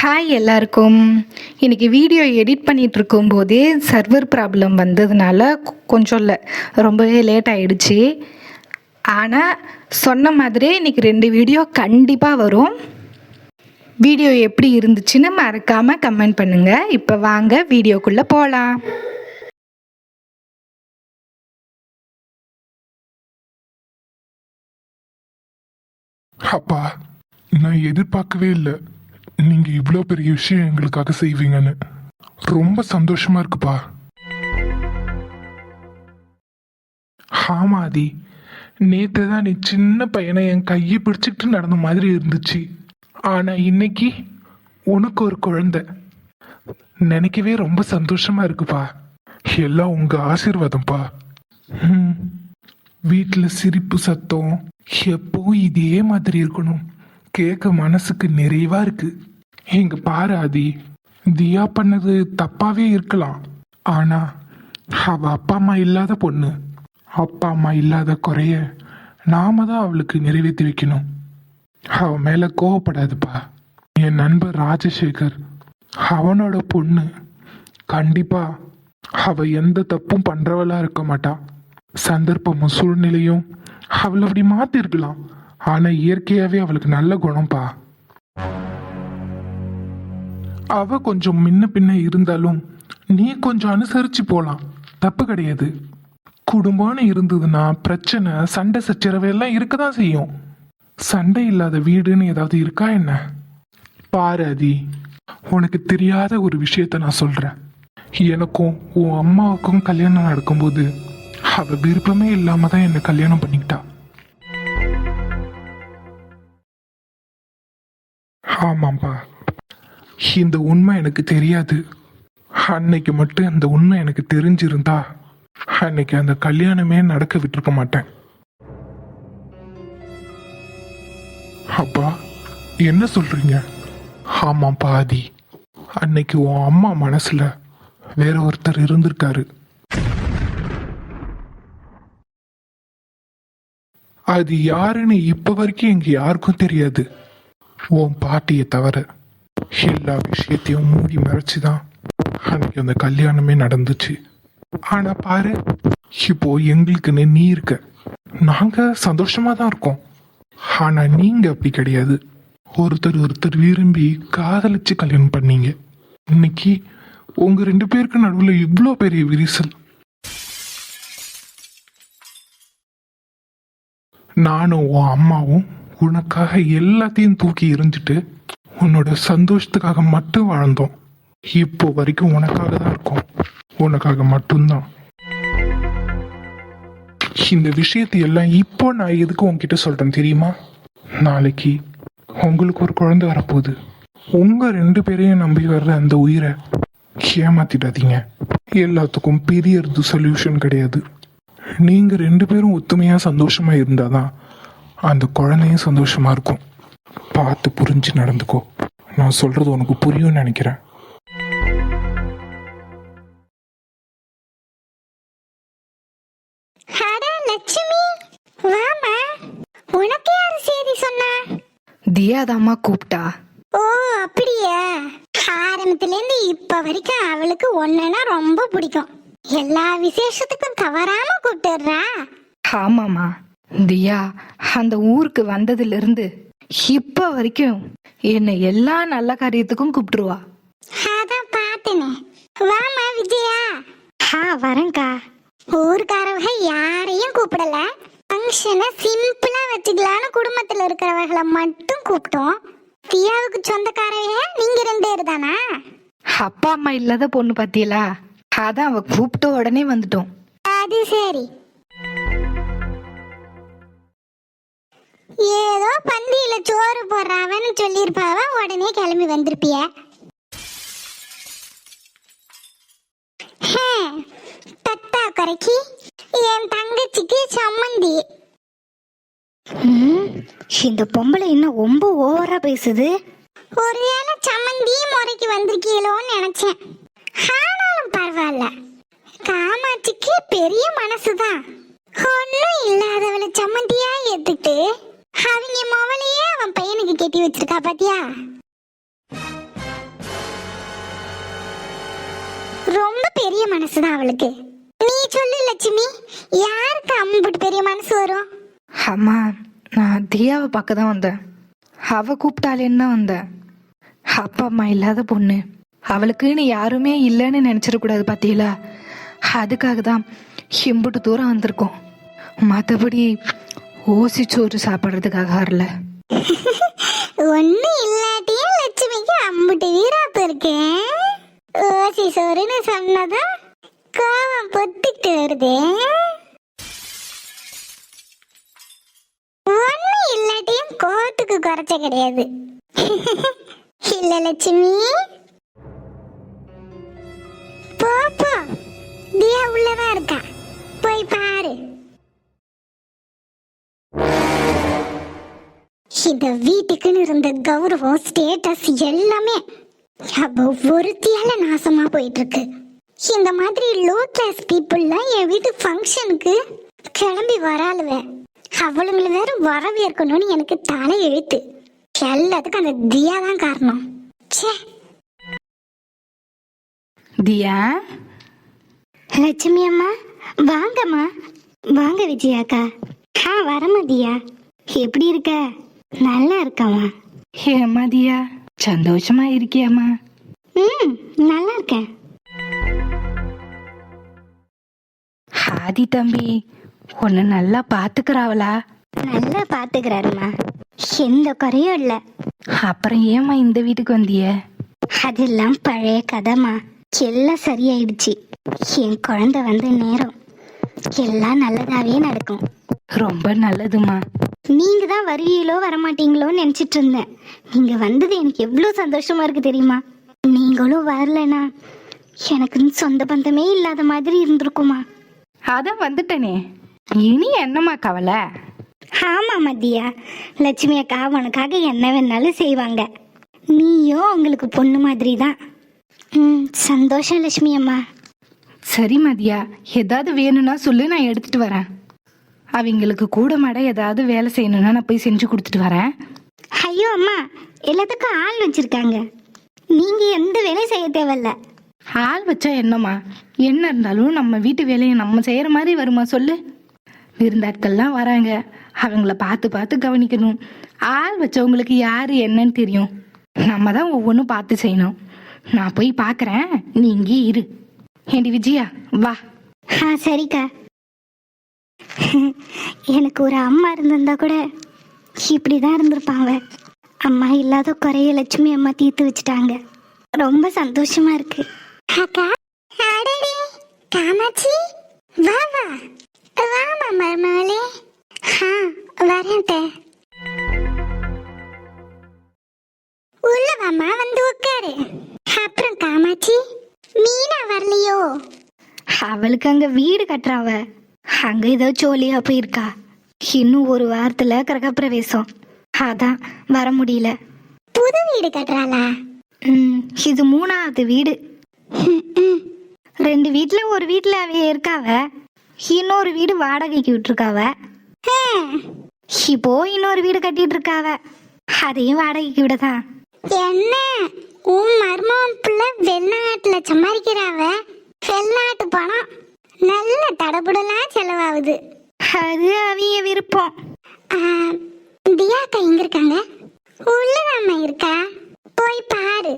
Hi எல்லாருக்கும். இன்றைக்கி video edit பண்ணிகிட்டு இருக்கும்போதே சர்வர் ப்ராப்ளம் வந்ததுனால கொஞ்சம் இல்லை ரொம்பவே லேட் ஆகிடுச்சு. ஆனால் சொன்ன மாதிரியே இன்றைக்கி 2 வீடியோ கண்டிப்பாக வரும். வீடியோ எப்படி இருந்துச்சுன்னு மறக்காமல் கமெண்ட் பண்ணுங்கள். இப்போ வாங்க வீடியோக்குள்ளே போகலாம். அப்பா, நான் எதிர்பார்க்கவே இல்லை நீங்க இவ்வளோ பெரிய விஷயம் எங்களுக்காக செய்வீங்கன்னு. ரொம்ப சந்தோஷமா இருக்குப்பா. ஆமாதி, நேற்று தான் நீ சின்ன பையனை என் கையை பிடிச்சிக்கிட்டு நடந்த மாதிரி இருந்துச்சு. ஆனா இன்னைக்கு உனக்கு ஒரு குழந்தை. நினைக்கவே ரொம்ப சந்தோஷமா இருக்குப்பா. எல்லாம் உங்க ஆசீர்வாதம்ப்பா. வீட்டில் சிரிப்பு சத்தம் எப்பவும் இதே மாதிரி இருக்கணும். கேட்க மனசுக்கு நிறைவா இருக்கு. இங்க பாரு ஆதி, தியா பண்ணது தப்பாவே இருக்கலாம். ஆனா அவ அப்பா அம்மா இல்லாத பொண்ணு. அப்பா அம்மா இல்லாத குறைய நாம தான் அவளுக்கு நிறைவேற்றி வைக்கணும். அவ மேல கோவப்படாதுப்பா. என் நண்பர் ராஜசேகர், அவனோட பொண்ணு. கண்டிப்பா அவ எந்த தப்பும் பண்றவளா இருக்க மாட்டா. சந்தர்ப்பமும் சூழ்நிலையும் அவளை அப்படி மாத்திருக்கலாம். ஆனா இயற்கையாவே அவளுக்கு நல்ல குணம்பா. அவ கொஞ்சம் முன்ன பின்ன இருந்தாலும் நீ கொஞ்சம் அனுசரிச்சு போலாம், தப்பு கிடையாது. குடும்பம்னு இருந்ததுன்னா பிரச்சனை சண்டை சச்சரவு எல்லாம் இருக்கதான் செய்யும். சண்டை இல்லாத வீடுன்னு ஏதாவது இருக்கா என்ன? பாரு அதி, உனக்கு தெரியாத ஒரு விஷயத்த நான் சொல்றேன். எனக்கும் உன் அம்மாவுக்கும் கல்யாணம் நடக்கும்போது அவ விருப்பமே இல்லாம தான் என்னை கல்யாணம் பண்ணிக்கிட்டா. ஆமாம்பா, இந்த உண்மை எனக்கு தெரியாது. அன்னைக்கு மட்டும் அந்த உண்மை எனக்கு தெரிஞ்சிருந்தா அன்னைக்கு அந்த கல்யாணமே நடக்க விட்டுருக்க மாட்டேன். அப்பா, என்ன சொல்றீங்க? ஆமாப்பா ஆதி, அன்னைக்கு உன் அம்மா மனசுல வேற ஒருத்தர் இருந்திருக்காரு. அது யாருன்னு இப்ப வரைக்கும் எங்க யாருக்கும் தெரியாது. உன் பாட்டியை தவிர எல்லா விஷயத்தையும் மூடி மறைச்சுதான் அன்னைக்கு அந்த கல்யாணமே நடந்துச்சு. ஆனா பாரு, இப்போ எங்களுக்குன்னு நீ இருக்க. நாங்க சந்தோஷமா தான் இருக்கோம். ஆனா நீங்க அப்படி கிடையாது. ஒருத்தர் விரும்பி காதலிச்சு கல்யாணம் பண்ணீங்க. இன்னைக்கு உங்க 2 பேருக்கு நடுவுல இவ்வளோ பெரிய விரிசல். நானும் உன் அம்மாவும் உனக்காக எல்லாத்தையும் தூக்கி எறிஞ்சிட்டு உன்னோட சந்தோஷத்துக்காக மட்டும் வாழ்ந்தோம். இப்போ வரைக்கும் உனக்காக தான் இருக்கோம், உனக்காக மட்டும்தான். இந்த விஷயத்தை எல்லாம் இப்போ நான் எதுக்கு உன்கிட்ட சொல்றேன் தெரியுமா? நாளைக்கு உங்களுக்கு ஒரு குழந்தை வரப்போகுது. உங்க 2 பேரையும் நம்பி வர்ற அந்த உயிரை ஏமாத்திடாதீங்க. எல்லாத்துக்கும் பெரிய சொல்யூஷன் கிடையாது. நீங்க 2 பேரும் ஒத்துமையா சந்தோஷமா இருந்தாதான் அந்த குழந்தையும் சந்தோஷமா இருக்கும். பார்த்து புரிஞ்சு நடந்துக்கோ. நான் சொல்றது உனக்கு புரியும்னு நினைக்கிறேன். தியாதாம்மா கூப்பிட்டா. ஓ அப்படியா? ஆரம்பத்துல இருந்து இப்ப வரைக்கும் அவளுக்கு ஒன்னுனா ரொம்ப பிடிக்கும். எல்லா விசேஷத்துக்கும் தவறாம கூப்பிட்டுறா. ஆமாம்மா, தியா அந்த ஊருக்கு வந்ததுலேருந்து இப்போ வரைக்கும் என்னை எல்லா நல்ல காரியத்துக்கும் கூப்பிட்டுருவா. அதான் பார்த்தனே. வாமா விஜயா. வரேன்க்கா. ஊருக்காரவங்க யாரையும் கூப்பிடல. ஃபங்க்ஷனை சிம்பிளா வச்சுக்கலான்னு குடும்பத்துல இருக்கிறவர்களை மட்டும் கூப்பிட்டோம். தியாவுக்கு சொந்தக்காரவங்க நீங்க 2 பேர் தானா? அப்பா அம்மா இல்லாத பொண்ணு பாத்தியலா, அதான் அவ கூப்பிட்ட உடனே வந்துட்டோம். அது சரி. ஏதோ பந்தியில சோறு போடுறாவன்னு சொல்லியிருப்பாவ, உடனே கிளம்பி வந்திருப்பிய. தட்டா குறைக்கி என் தங்கச்சிக்கு சம்மந்தி. இந்த பொம்பளை இன்னும் ரொம்ப ஓவரா பேசுது. ஒருவேளை சம்மந்தி முறைக்கு வந்திருக்கீங்களோன்னு நினைச்சேன். ஆனாலும் பரவாயில்ல, காமாட்சிக்கு பெரிய மனசுதான். ஒன்னும் இல்லாதவளை சம்மந்தியா ஏத்துக்கிட்டு அவங்க மொவலையே அவன் பையனுக்கு கட்டி வச்சிருக்கா பாத்தியா? மனசுதான் அவளுக்கு. நீ சொல்லு லட்சுமி, யாருக்கு அம்புட்டு பெரிய மனசு வரும்? அம்மா, நான் தியாவை பார்க்க தான் வந்தேன். அவ கூப்பிட்டாலேன்னு தான் வந்தேன். அப்பா அம்மா இல்லாத பொண்ணு, அவளுக்குன்னு யாருமே இல்லைன்னு நினச்சிடக்கூடாது பார்த்தீங்களா? அதுக்காக தான் எம்புட்டு தூரம் வந்திருக்கோம். மற்றபடி ஓசிச்சோறு சாப்பிட்றதுக்காக வரல. ஒண்ணு இல்லாட்டியும் லட்சுமிக்கு அம்புட்டு வீராப்பு இருக்கு. ஓசி சோறுன்னு சொன்னதும் கோவம் பொத்துக்கிட்டு வருது. ஒண்ணு இல்லாட்டியும் கோத்துக்கு குறைச்ச கிடையாது. இல்ல லட்சுமி, போ போ, தியா உள்ளதான் இருக்கா, போய் பாரு. இந்த வீட்டுக்குன்னு இருந்த கௌரவம், ஸ்டேட்டஸ் எல்லாமே அப்போ ஒருத்தியால நாசமா போயிட்டு இருக்கு. இந்த மாதிரி லோ கிளாஸ் பீப்புள்லாம் என் வீட்டு ஃபங்க்ஷனுக்கு கிளம்பி வராளுவேன். அவளுங்களை வேற வரவேற்கணும்னு எனக்கு தலை எழுத்து. எல்லாத்துக்கும் அந்த தியா தான் காரணம். ச்சே. தியா, லட்சுமி அம்மா வாங்கம்மா. வாங்க விஜயாக்கா. வரமா தியா, எப்படி இருக்க? நல்லா இருக்கம்மா. ஏம்மா தியா, சந்தோஷமா இருக்கியாம்மா? நல்லா இருக்கேன். ஆதி தம்பி உன்னை நல்லா பாத்துக்கிறாவளா? நல்லா பாத்துக்கிறாருமா, எந்த குறையும் இல்லை. அப்புறம் ஏம்மா இந்த வீட்டுக்கு வந்திய? அதெல்லாம் பழைய கதைமா, எல்லாம் சரியாயிடுச்சு. என் குழந்தை வந்த நேரம் எல்லாம் நல்லதாவே நடக்கும். ரொம்ப நல்லதுமா. நீங்க தான் வருவீங்களோ வரமாட்டீங்களோன்னு நினைச்சிட்டு இருந்தேன். நீங்க வந்தது எனக்கு எவ்வளவு சந்தோஷமா இருக்கு தெரியுமா? நீங்களும் வரலனா எனக்கு சொந்த பந்தமே இல்லாத மாதிரி இருந்திருக்குமா. அதான் வந்துட்டனே, இனி என்னம்மா கவலை? ஆமா மதியா, லட்சுமி அக்கா உனக்காக என்ன வேணாலும் செய்வாங்க. நீயும் அவங்களுக்கு பொண்ணு மாதிரி தான். சந்தோஷம் லட்சுமி அம்மா. சரி மதியா, ஏதாவது வேணும்னா சொல்லு, நான் எடுத்துட்டு வரேன். அவங்களுக்கு கூட மாட ஏதாவது வேலை செய்யணும்னா நான் போய் செஞ்சு கொடுத்துட்டு வரேன். ஐயோ அம்மா, எல்லாத்துக்கும் ஆள் வச்சிருக்காங்க, நீங்க எந்த வேலையும் செய்ய தேவையில்ல. ஆள் வச்சா என்னம்மா, என்ன இருந்தாலும் நம்ம வீட்டு வேலையை நம்ம செய்யற மாதிரி வருமா சொல்லு? விருந்தாட்கள்லாம் வராங்க, அவங்கள பார்த்து பார்த்து கவனிக்கணும். ஆள் வச்சவங்களுக்கு யாரு என்னன்னு தெரியும். நம்ம தான் ஒவ்வொன்றும் பார்த்து செய்யணும். நான் போய் பார்க்குறேன், நீ இங்கே இரு. ஏண்டி விஜயா, வா. சரிக்கா. எனக்கு ஒரு அம்மா இருந்திருந்தா கூட இப்படிதான் இருந்திருப்பாங்க. அம்மா இல்லாத குறைய லட்சுமி அம்மா தீர்த்து வச்சுட்டாங்க. ரொம்ப சந்தோஷமா இருக்கு. அக்கா, அடடே காமாட்சி, வா வா. வாமா மருமகளே. வரேன். உள்ள வாமா, வந்து உட்காரு. அப்புறம் காமாட்சி, மீனா வரலையோ? அவளுக்கு அங்க வீடு கட்டுறாவ, அங்க ஏதோ ஜோலியா போயிருக்கா. இன்னும் ஒரு வாரத்துல கிரகப்பிரவேசம், அதான் வர முடியல. புது வீடு கட்டுறாளா? இது 3வது வீடு. 2 வீட்டுல ஒரு வீட்டுல அவ இருக்காவ, இன்னொரு வீடு வாடகைக்கு விட்டுருக்காவ. இப்போ இன்னொரு வீடு கட்டிட்டு இருக்காவ, அதையும் வாடகைக்கு விடதான். என்ன உன் மருமகன் பிள்ளை வெளிநாட்டுல சம்பாதிக்கிறாவ? வெளிநாட்டு பணம் நல்ல தடபுடலாம் செலவாகுது. அது அவிய விருப்பம். தியாக்கா எங்க இருக்காங்க? உள்ளதாம்மா இருக்கா, போய் பாரு.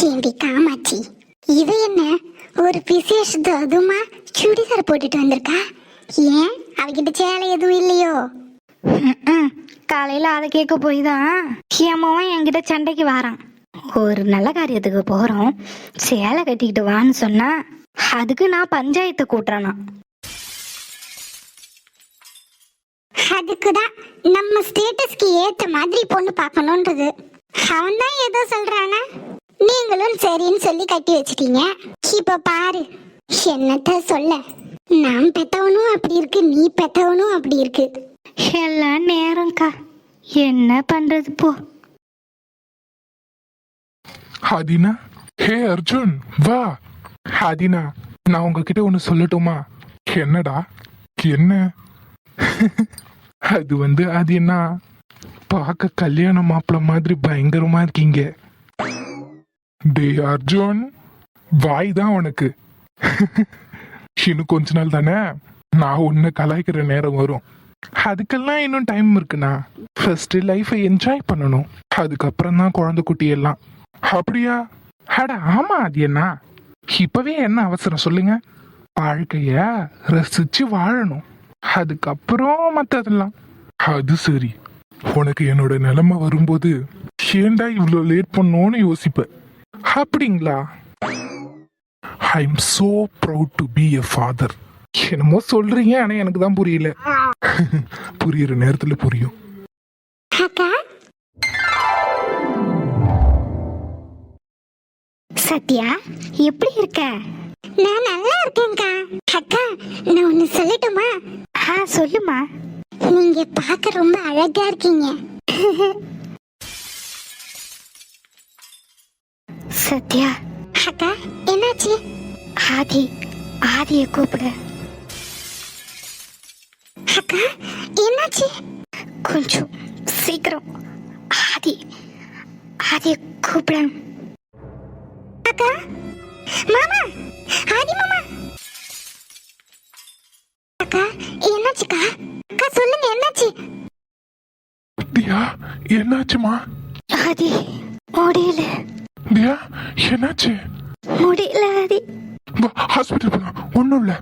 ஏண்டி காமாட்சி, இது என்ன ஒரு விசேஷத்து அதுமா சுடிதார் போட்டுட்டு வந்திருக்கா? ஏன் அவகிட்ட சேலை எதுவும் இல்லையோ? காலையில அதை கேட்க போய் தான் ஏமாவும் என்கிட்ட சண்டைக்கு வாரான். ஒரு நல்ல காரியத்துக்கு போறோம், சேலை கட்டிக்கிட்டு வான்னு சொன்னா அதுக்கு நான் பஞ்சாயத்தை கூட்டுறானா. அதுக்குதான் நம்ம ஸ்டேட்டஸ்க்கு ஏற்ற மாதிரி பொண்ணு பார்க்கணும்ன்றது. அவன் தான் ஏதோ சொல்றானா, நீங்களும் சரின்னு சொல்லி கட்டி வச்சிட்டீங்க. இப்ப பாரு, என்னத்த சொல்ல, நான் பெத்தவனும் அப்படி இருக்கு, நீ பெத்தவனும் அப்படி இருக்கு. எல்லாம் நேரம்க்கா, என்ன பண்றது போ. ஹதினா, ஹே அர்ஜுன் வா. ஹதினா, நான் உங்ககிட்ட ஒன்று சொல்லட்டுமா? என்னடா? என்ன? அது என்ன, பார்க்க கல்யாண மாப்பிள்ள மாதிரி பயங்கரமா இருக்கீங்க. டே அர்ஜுன், வாய் தான் உனக்கு. இன்னும் கொஞ்ச நாள் தானே நான் உன்னை கலாய்க்கிற நேரம் வரும். அதுக்கெல்லாம் இன்னும் டைம் இருக்குண்ணா. ஃபர்ஸ்ட் லைஃபை என்ஜாய் பண்ணணும், அதுக்கப்புறம் தான் குழந்தை குட்டி எல்லாம். அப்படியா? அட ஆமா, அது என்ன இப்பவே என்ன அவசரம் சொல்லுங்க. வாழ்க்கைய ரசிச்சு வாழணும், அதுக்கப்புறம் மத்ததெல்லாம். அது சரி, உனக்கு என்னோட நிலைமை வரும்போது ஏன்டா இவ்வளோ லேட் பண்ணோன்னு யோசிப்ப. அப்படிங்களா? I am so proud to be a father. என்னமோ சொல்றீங்க, ஆனா எனக்கு தான் புரியல. புரியுற நேரத்துல புரியும். அக்கா சத்யா, எப்படி இருக்க? நான் நல்லா இருக்கேன்க்கா. அக்கா, நான் ஒன்னு சொல்லட்டுமா? சொல்லுமா. நீங்க பார்க்க ரொம்ப அழகா இருக்கீங்க. சத்யா. அக்கா, என்னாச்சு? ஆதியை கூப்பிடு. அக்கா, என்னாச்சு? கொஞ்சம் சீக்கிரம் ஆதியை கூப்பிடு. அக்கா, மாமா, ஆதி மாமா. அக்கா, என்னாச்சுக்கா? அக்கா சொல்லுங்க, என்னாச்சு? தியா, என்னாச்சுமா? ஆதி முடியல. தியா, என்னாச்சு? முடியல ஆதி. ஹாஸ்பிட்டல் போலாம். ஒன்றும் இல்லை.